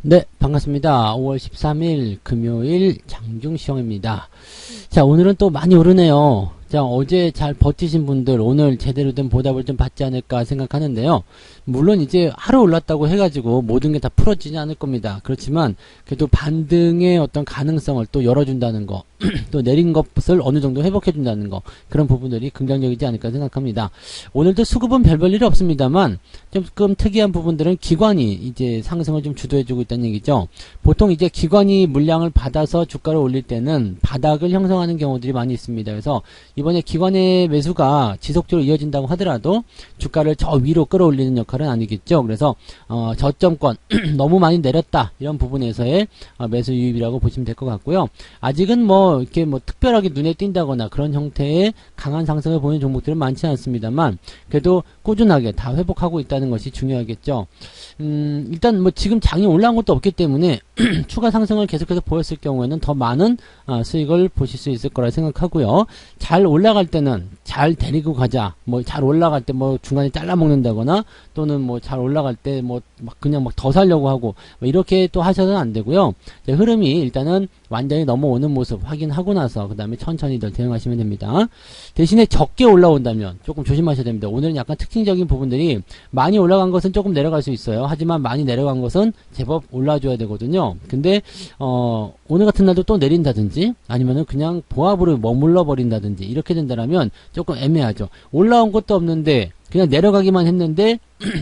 네, 반갑습니다. 5월 13일 금요일 장중시황입니다. 자, 오늘은 또 많이 오르네요. 자, 어제 잘 버티신 분들 오늘 제대로 된 보답을 좀 받지 않을까 생각하는데요. 물론 이제 하루 올랐다고 해가지고 모든 게 다 풀어지지 않을 겁니다. 그렇지만 그래도 반등의 어떤 가능성을 또 열어준다는 거, 또 내린 것을 어느 정도 회복해준다는 거, 그런 부분들이 긍정적이지 않을까 생각합니다. 오늘도 수급은 별 볼 일이 없습니다만 조금 특이한 부분들은 기관이 이제 상승을 좀 주도해주고 있다는 얘기죠. 보통 이제 기관이 물량을 받아서 주가를 올릴 때는 바닥을 형성하는 경우들이 많이 있습니다. 그래서 이번에 기관의 매수가 지속적으로 이어진다고 하더라도 주가를 저 위로 끌어올리는 역할은 아니겠죠. 그래서 저점권 너무 많이 내렸다 이런 부분에서의 매수 유입이라고 보시면 될 것 같고요. 아직은 뭐 이렇게 뭐 특별하게 눈에 띈다거나 그런 형태의 강한 상승을 보이는 종목들은 많지 않습니다만 그래도 꾸준하게 다 회복하고 있다는 것이 중요하겠죠. 일단 뭐 지금 장이 올라온 것도 없기 때문에 추가 상승을 계속해서 보였을 경우에는 더 많은 수익을 보실 수 있을 거라 생각하고요. 잘 올라갈 때는 잘 데리고 가자. 뭐 잘 올라갈 때 뭐 중간에 잘라 먹는다거나 또는 뭐 잘 올라갈 때 뭐 막 그냥 막 더 살려고 하고 뭐 이렇게 또 하셔서는 안 되고요. 흐름이 일단은 완전히 넘어오는 모습 확인하고 나서 그 다음에 천천히들 대응하시면 됩니다. 대신에 적게 올라온다면 조금 조심하셔야 됩니다. 오늘은 약간 특징적인 부분들이 많이 올라간 것은 조금 내려갈 수 있어요. 하지만 많이 내려간 것은 제법 올라줘야 되거든요. 근데 오늘 같은 날도 또 내린다든지 아니면은 그냥 보합으로 머물러 버린다든지 이렇게 된다면 조금 애매하죠. 올라온 것도 없는데 그냥 내려가기만 했는데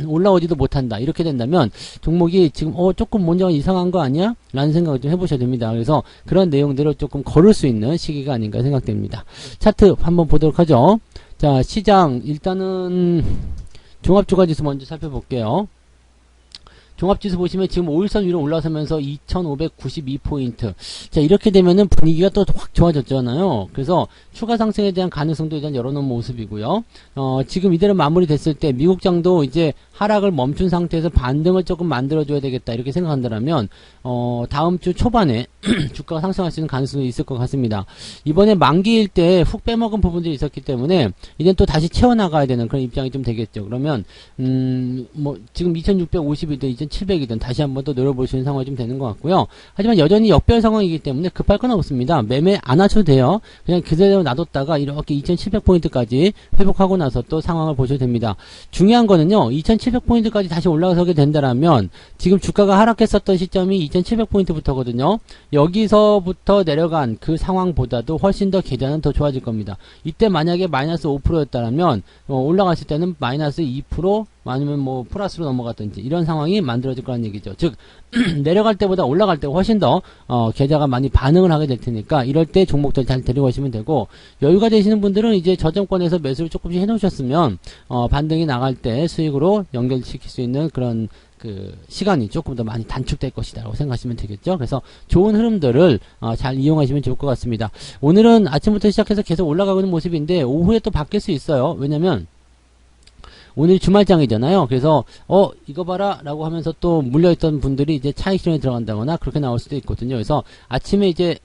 올라오지도 못한다. 이렇게 된다면 종목이 지금 조금 뭔가 이상한 거 아니야? 라는 생각을 좀 해보셔야 됩니다. 그래서 그런 내용들을 조금 걸을 수 있는 시기가 아닌가 생각됩니다. 차트 한번 보도록 하죠. 자, 시장 일단은 종합주가지수 먼저 살펴볼게요. 종합지수 보시면 지금 5일선 위로 올라서면서 2592포인트. 자, 이렇게 되면은 분위기가 또 확 좋아졌잖아요. 그래서 추가 상승에 대한 가능성도 일단 열어놓은 모습이고요. 지금 이대로 마무리됐을 때 미국장도 이제 하락을 멈춘 상태에서 반등을 조금 만들어줘야 되겠다. 이렇게 생각한다면, 다음 주 초반에 주가가 상승할 수 있는 가능성이 있을 것 같습니다. 이번에 만기일 때 훅 빼먹은 부분들이 있었기 때문에, 이제 또 다시 채워나가야 되는 그런 입장이 좀 되겠죠. 그러면, 뭐, 지금 2650이든 2700이든 다시 한번 또 노려볼 수 있는 상황이 좀 되는 것 같고요. 하지만 여전히 역별 상황이기 때문에 급할 건 없습니다. 매매 안 하셔도 돼요. 그냥 그대로 놔뒀다가 이렇게 2700포인트까지 회복하고 나서 또 상황을 보셔도 됩니다. 중요한 거는요, 2700포인트까지 다시 올라서게 된다라면, 지금 주가가 하락했었던 시점이 2700포인트부터거든요. 여기서부터 내려간 그 상황보다도 훨씬 더 계좌는 더 좋아질 겁니다. 이때 만약에 마이너스 5%였다면, 올라갔을 때는 마이너스 2%, 아니면 뭐 플러스로 넘어갔든지 이런 상황이 만들어질 거라는 얘기죠. 즉 내려갈 때보다 올라갈 때가 훨씬 더 계좌가 많이 반응을 하게 될 테니까 이럴 때 종목들 잘 데리고 가시면 되고, 여유가 되시는 분들은 이제 저점권에서 매수를 조금씩 해놓으셨으면 반등이 나갈 때 수익으로 연결시킬 수 있는 그런 그 시간이 조금 더 많이 단축될 것이다 라고 생각하시면 되겠죠. 그래서 좋은 흐름들을 잘 이용하시면 좋을 것 같습니다. 오늘은 아침부터 시작해서 계속 올라가고 있는 모습인데 오후에 또 바뀔 수 있어요. 왜냐면 오늘 주말장이잖아요. 그래서 이거 봐라 라고 하면서 또 물려있던 분들이 이제 차익 실현에 들어간다거나 그렇게 나올 수도 있거든요. 그래서 아침에 이제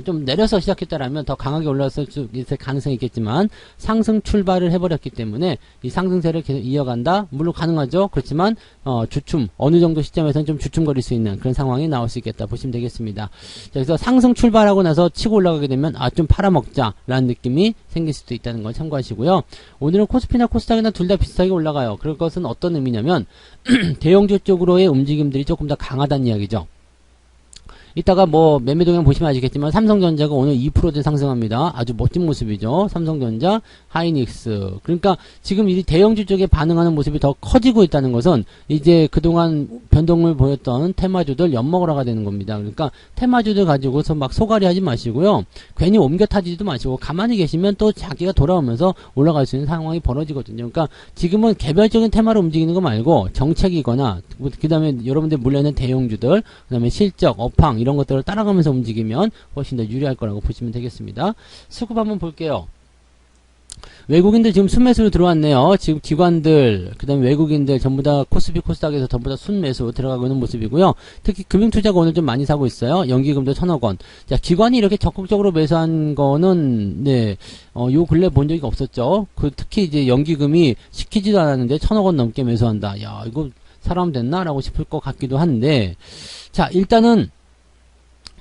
좀 내려서 시작했다라면 더 강하게 올라왔을 수 있을 가능성이 있겠지만 상승 출발을 해버렸기 때문에 이 상승세를 계속 이어간다? 물론 가능하죠. 그렇지만 주춤 어느 정도 시점에서는 좀 주춤거릴 수 있는 그런 상황이 나올 수 있겠다 보시면 되겠습니다. 자, 그래서 상승 출발하고 나서 치고 올라가게 되면 좀 팔아먹자 라는 느낌이 생길 수도 있다는 걸 참고하시고요. 오늘은 코스피나 코스닥이나 둘 다 비슷하게 올라가요. 그럴 것은 어떤 의미냐면 대형주 쪽으로의 움직임들이 조금 더 강하다는 이야기죠. 이따가 뭐 매매 동향 보시면 아시겠지만 삼성전자가 오늘 2%대 상승합니다. 아주 멋진 모습이죠. 삼성전자, 하이닉스. 그러니까 지금 이 대형주 쪽에 반응하는 모습이 더 커지고 있다는 것은 이제 그동안 변동을 보였던 테마주들 엿먹으러가 되는 겁니다. 그러니까 테마주들 가지고서 막 소갈이 하지 마시고요. 괜히 옮겨 타지도 마시고 가만히 계시면 또 자기가 돌아오면서 올라갈 수 있는 상황이 벌어지거든요. 그러니까 지금은 개별적인 테마로 움직이는 거 말고 정책이거나 그 다음에 여러분들 물려있는 대형주들, 그 다음에 실적, 업황 이런 것들을 따라가면서 움직이면 훨씬 더 유리할 거라고 보시면 되겠습니다. 수급 한번 볼게요. 외국인들 지금 순매수로 들어왔네요. 지금 기관들, 그 다음에 외국인들 전부 다 코스피 코스닥에서 전부 다 순매수 들어가고 있는 모습이고요. 특히 금융투자가 오늘 좀 많이 사고 있어요. 연기금도 1000억원. 자, 기관이 이렇게 적극적으로 매수한 거는, 네, 요 근래 본 적이 없었죠. 특히 이제 연기금이 시키지도 않았는데 1000억원 넘게 매수한다. 야, 이거 사람 됐나라고 싶을 것 같기도 한데, 자, 일단은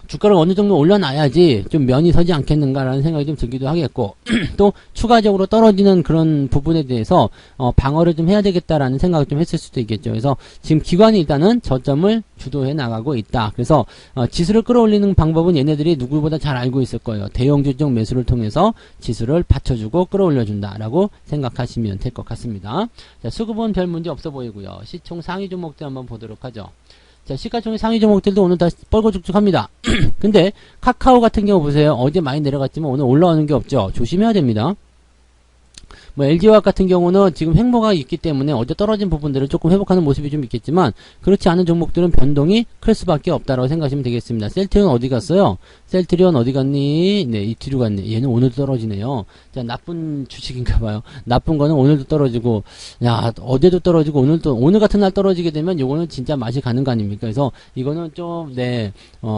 주가를 어느 정도 올려놔야지 좀 면이 서지 않겠는가라는 생각이 좀 들기도 하겠고, 또 추가적으로 떨어지는 그런 부분에 대해서 방어를 좀 해야 되겠다라는 생각을 좀 했을 수도 있겠죠. 그래서 지금 기관이 일단은 저점을 주도해 나가고 있다. 그래서 지수를 끌어올리는 방법은 얘네들이 누구보다 잘 알고 있을 거예요. 대형주종 매수를 통해서 지수를 받쳐주고 끌어올려준다라고 생각하시면 될 것 같습니다. 자, 수급은 별 문제 없어 보이고요. 시총 상위 종목들 한번 보도록 하죠. 자, 시가총액 상위 종목들도 오늘 다 뻘거죽죽합니다. 근데 카카오 같은 경우 보세요. 어제 많이 내려갔지만 오늘 올라오는 게 없죠. 조심해야 됩니다. 뭐 LG화학 같은 경우는 지금 횡보가 있기 때문에 어제 떨어진 부분들을 조금 회복하는 모습이 좀 있겠지만, 그렇지 않은 종목들은 변동이 클 수밖에 없다라고 생각하시면 되겠습니다. 셀트리온 어디 갔어요? 셀트리온 어디 갔니? 네, 이 뒤로 갔네. 얘는 오늘도 떨어지네요. 자, 나쁜 주식인가봐요. 나쁜 거는 오늘도 떨어지고, 야, 어제도 떨어지고 오늘 같은 날 떨어지게 되면 요거는 진짜 맛이 가는 거 아닙니까? 그래서 이거는 좀, 네,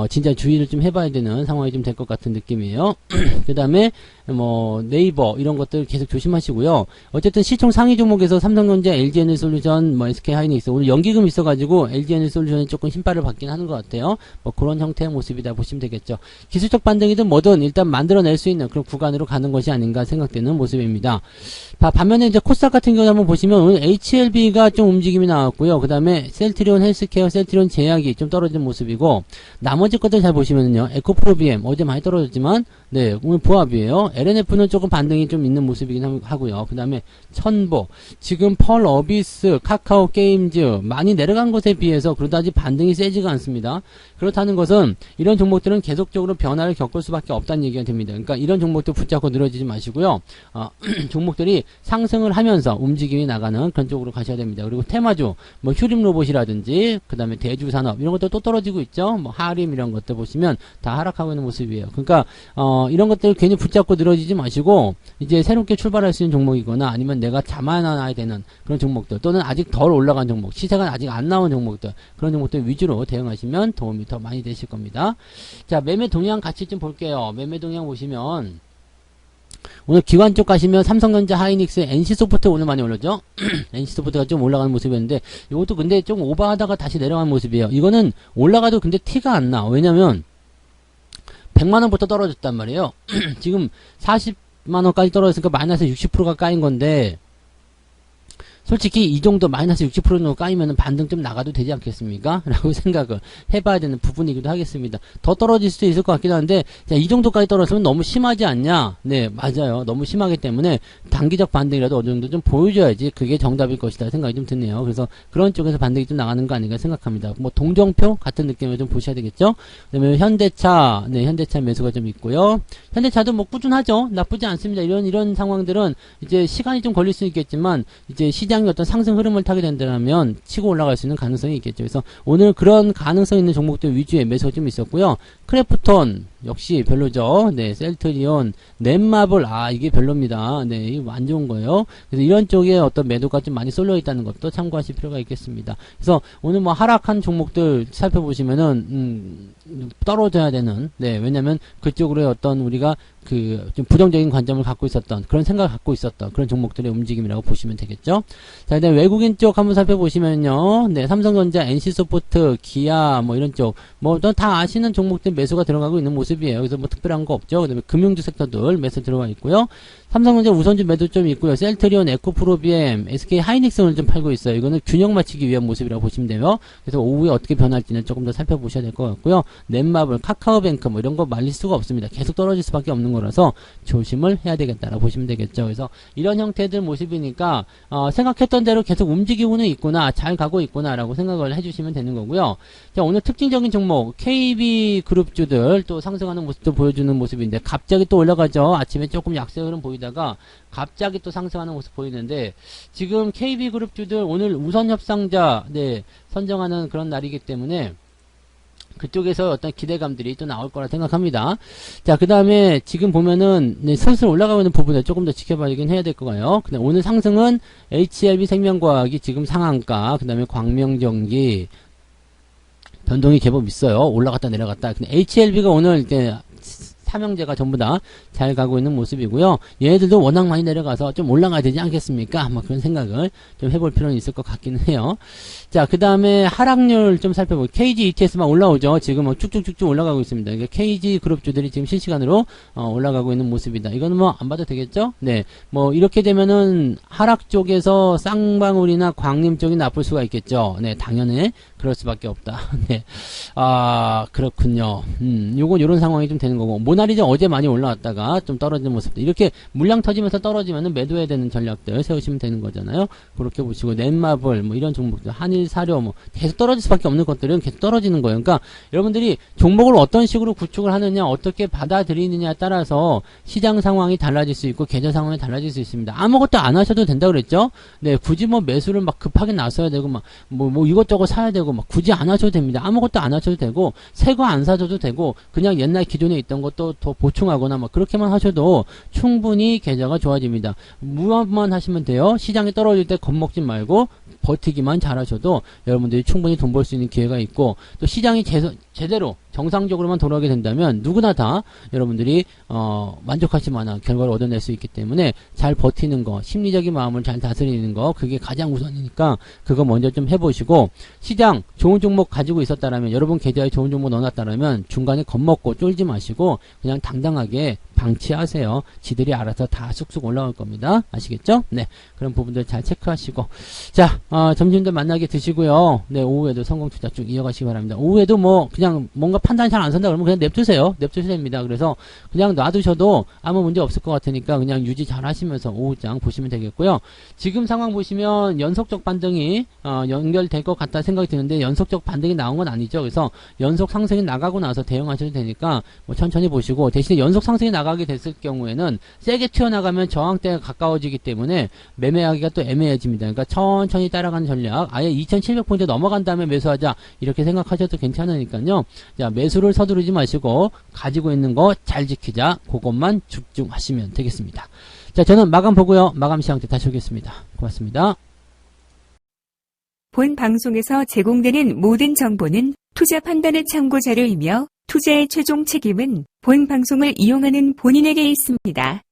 진짜 주의를 좀 해봐야 되는 상황이 좀 될 것 같은 느낌이에요. 그 다음에 뭐 네이버 이런 것들 계속 조심하시고요. 어쨌든 시총 상위 종목에서 삼성전자, LG에너지솔루션, 뭐 SK하이닉스 오늘 연기금 있어가지고 LG에너지솔루션이 조금 힘발을 받긴 하는 것 같아요. 뭐 그런 형태의 모습이다 보시면 되겠죠. 기술적 반등이든 뭐든 일단 만들어낼 수 있는 그런 구간으로 가는 것이 아닌가 생각되는 모습입니다. 반면에 이제 코스닥 같은 경우 한번 보시면 오늘 HLB가 좀 움직임이 나왔고요. 그 다음에 셀트리온 헬스케어, 셀트리온 제약이 좀 떨어진 모습이고, 나머지 것들 잘 보시면요. 에코프로비엠 어제 많이 떨어졌지만 네, 오늘 보합이에요. LNF는 조금 반등이 좀 있는 모습이긴 하고요. 그 다음에 천보, 지금 펄 어비스, 카카오 게임즈 많이 내려간 것에 비해서 그러다지 반등이 세지가 않습니다. 그렇다는 것은 이런 종목들은 계속적으로 변화를 겪을 수밖에 없다는 얘기가 됩니다. 그러니까 이런 종목들 붙잡고 늘어지지 마시고요. 종목들이 상승을 하면서 움직임이 나가는 그런 쪽으로 가셔야 됩니다. 그리고 테마주, 뭐 휴림 로봇이라든지 그 다음에 대주산업 이런 것도 또 떨어지고 있죠. 뭐 하림 이런 것들 보시면 다 하락하고 있는 모습이에요. 그러니까 이런 것들 괜히 붙잡고 늘어지지 마시고 이제 새롭게 출발할 수 있는 종목이거나 아니면 내가 자만해야 되는 그런 종목들, 또는 아직 덜 올라간 종목, 시세가 아직 안 나온 종목들, 그런 종목들 위주로 대응하시면 도움이 더 많이 되실 겁니다. 자, 매매 동향 같이 좀 볼게요. 매매 동향 보시면 오늘 기관 쪽 가시면 삼성전자, 하이닉스, NC소프트 오늘 많이 올랐죠? NC소프트가 좀 올라가는 모습이었는데 이것도 근데 좀 오버하다가 다시 내려가는 모습이에요. 이거는 올라가도 근데 티가 안 나. 왜냐면 100만원부터 떨어졌단 말이에요. 지금 40만원까지 떨어졌으니까 마이너스 60%가 까인 건데, 솔직히 이 정도 마이너스 60% 정도 까이면 반등 좀 나가도 되지 않겠습니까? 라고 생각을 해봐야 되는 부분이기도 하겠습니다. 더 떨어질 수도 있을 것 같기도 한데, 자, 이 정도까지 떨어지면 너무 심하지 않냐? 네, 맞아요. 너무 심하기 때문에 단기적 반등이라도 어느 정도 좀 보여줘야지 그게 정답일 것이다 생각이 좀 드네요. 그래서 그런 쪽에서 반등이 좀 나가는 거 아닌가 생각합니다. 뭐 동정표 같은 느낌을 좀 보셔야 되겠죠? 그 다음에 현대차, 네, 현대차 매수가 좀 있고요. 현대차도 뭐 꾸준하죠? 나쁘지 않습니다. 이런 상황들은 이제 시간이 좀 걸릴 수 있겠지만, 이제 시장이 어떤 상승 흐름을 타게 된다면 치고 올라갈 수 있는 가능성이 있겠죠. 그래서 오늘 그런 가능성 있는 종목들 위주의 매수가 좀 있었고요. 크래프톤 역시 별로죠. 네, 셀트리온, 넷마블, 이게 별로입니다. 네, 이거 안 좋은 거예요. 그래서 이런 쪽에 어떤 매도가 좀 많이 쏠려 있다는 것도 참고하실 필요가 있겠습니다. 그래서 오늘 뭐 하락한 종목들 살펴보시면은 떨어져야 되는, 네, 왜냐면 그쪽으로의 어떤 우리가 좀 부정적인 관점을 갖고 있었던, 그런 생각을 갖고 있었던 그런 종목들의 움직임이라고 보시면 되겠죠. 자, 일단 외국인 쪽 한번 살펴보시면요. 네, 삼성전자, NC소프트, 기아, 뭐 이런 쪽, 뭐 다 아시는 종목들 매수가 들어가고 있는 모습이에요. 그래서 뭐 특별한 거 없죠. 그 다음에 금융주 섹터들 매수 들어가 있고요. 삼성전자 우선주 매도 좀 있고요. 셀트리온, 에코프로비엠, SK하이닉스 오늘 좀 팔고 있어요. 이거는 균형 맞추기 위한 모습이라고 보시면 돼요. 그래서 오후에 어떻게 변할지는 조금 더 살펴보셔야 될 것 같고요. 넷마블, 카카오뱅크 뭐 이런 거 말릴 수가 없습니다. 계속 떨어질 수밖에 없는 거라서 조심을 해야 되겠다라고 보시면 되겠죠. 그래서 이런 형태들 모습이니까 생각했던 대로 계속 움직이고는 있구나, 잘 가고 있구나라고 생각을 해주시면 되는 거고요. 자, 오늘 특징적인 종목 KB그룹주들 또 상승하는 모습도 보여주는 모습인데 갑자기 또 올라가죠. 아침에 조금 약세 흐름 보이다가 갑자기 또 상승하는 모습 보이는데, 지금 KB그룹주들 오늘 우선협상자 선정하는 그런 날이기 때문에 그쪽에서 어떤 기대감들이 또 나올 거라 생각합니다. 자, 그 다음에 지금 보면은 슬슬 올라가고 있는 부분을 조금 더 지켜봐야긴 해야 될 거예요. 근데 오늘 상승은 HLB 생명과학이 지금 상한가, 그 다음에 광명전기 변동이 제법 있어요. 올라갔다 내려갔다. 근데 HLB가 오늘 이제 삼형제가 전부 다 잘 가고 있는 모습이고요. 얘네들도 워낙 많이 내려가서 좀 올라가야 되지 않겠습니까? 뭐 그런 생각을 좀 해볼 필요는 있을 것 같기는 해요. 자, 그 다음에 하락률 좀 살펴볼게요. KG ETS만 올라오죠. 지금 뭐 쭉쭉쭉쭉 올라가고 있습니다. 이게 KG 그룹주들이 지금 실시간으로 올라가고 있는 모습이다. 이거는 뭐 안 봐도 되겠죠? 네, 뭐 이렇게 되면은 하락 쪽에서 쌍방울이나 광림 쪽이 나쁠 수가 있겠죠. 네, 당연히 그럴 수밖에 없다. 네, 아 그렇군요. 요런 상황이 좀 되는 거고, 모나리자 어제 많이 올라왔다가 좀 떨어지는 모습들, 이렇게 물량 터지면서 떨어지면은 매도해야 되는 전략들 세우시면 되는 거잖아요. 그렇게 보시고, 넷마블 뭐 이런 종목들, 한일사료 뭐 계속 떨어질 수밖에 없는 것들은 계속 떨어지는 거예요. 그러니까 여러분들이 종목을 어떤 식으로 구축을 하느냐, 어떻게 받아들이느냐에 따라서 시장 상황이 달라질 수 있고 계좌 상황이 달라질 수 있습니다. 아무것도 안 하셔도 된다 그랬죠? 네, 굳이 뭐 매수를 막 급하게 나서야 되고 막 뭐 이것저것 사야 되고 막 굳이 안 하셔도 됩니다. 아무것도 안 하셔도 되고 새 거 안 사줘도 되고 그냥 옛날 기존에 있던 것도 더 보충하거나 막 그렇게만 하셔도 충분히 계좌가 좋아집니다. 무한만 하시면 돼요. 시장이 떨어질 때 겁먹지 말고 버티기만 잘하셔도 여러분들이 충분히 돈 벌 수 있는 기회가 있고, 또 시장이 제대로 정상적으로만 돌아가게 된다면 누구나 다 여러분들이 만족하실 만한 결과를 얻어낼 수 있기 때문에 잘 버티는 거, 심리적인 마음을 잘 다스리는 거, 그게 가장 우선이니까 그거 먼저 좀 해보시고, 시장 좋은 종목 가지고 있었다라면, 여러분 계좌에 좋은 종목 넣어놨다라면 중간에 겁먹고 쫄지 마시고 그냥 당당하게 방치하세요. 지들이 알아서 다 쑥쑥 올라올 겁니다. 아시겠죠? 네, 그런 부분들 잘 체크하시고, 자, 점심도 만나게 드시고요. 네, 오후에도 성공 투자 쭉 이어가시기 바랍니다. 오후에도 뭐 그냥 뭔가 판단이 잘 안 선다 그러면 그냥 냅두세요. 냅두셔야 됩니다. 그래서 그냥 놔두셔도 아무 문제 없을 것 같으니까 그냥 유지 잘 하시면서 오후장 보시면 되겠고요. 지금 상황 보시면 연속적 반등이 연결될 것 같다 생각이 드는데 연속적 반등이 나온 건 아니죠. 그래서 연속 상승이 나가고 나서 대응하셔도 되니까 뭐 천천히 보시고, 대신에 연속 상승이 나가게 됐을 경우에는 세게 튀어나가면 저항대가 가까워지기 때문에 매매하기가 또 애매해집니다. 그러니까 천천히 따라가는 전략, 아예 2700포인트 넘어간 다음에 매수하자 이렇게 생각하셔도 괜찮으니까요. 자, 매수를 서두르지 마시고 가지고 있는 거 잘 지키자, 그것만 집중하시면 되겠습니다. 자, 저는 마감 보고요. 마감 시황 때 다시 오겠습니다. 고맙습니다. 본 방송에서 제공되는 모든 정보는 투자 판단의 참고 자료이며 투자의 최종 책임은 본 방송을 이용하는 본인에게 있습니다.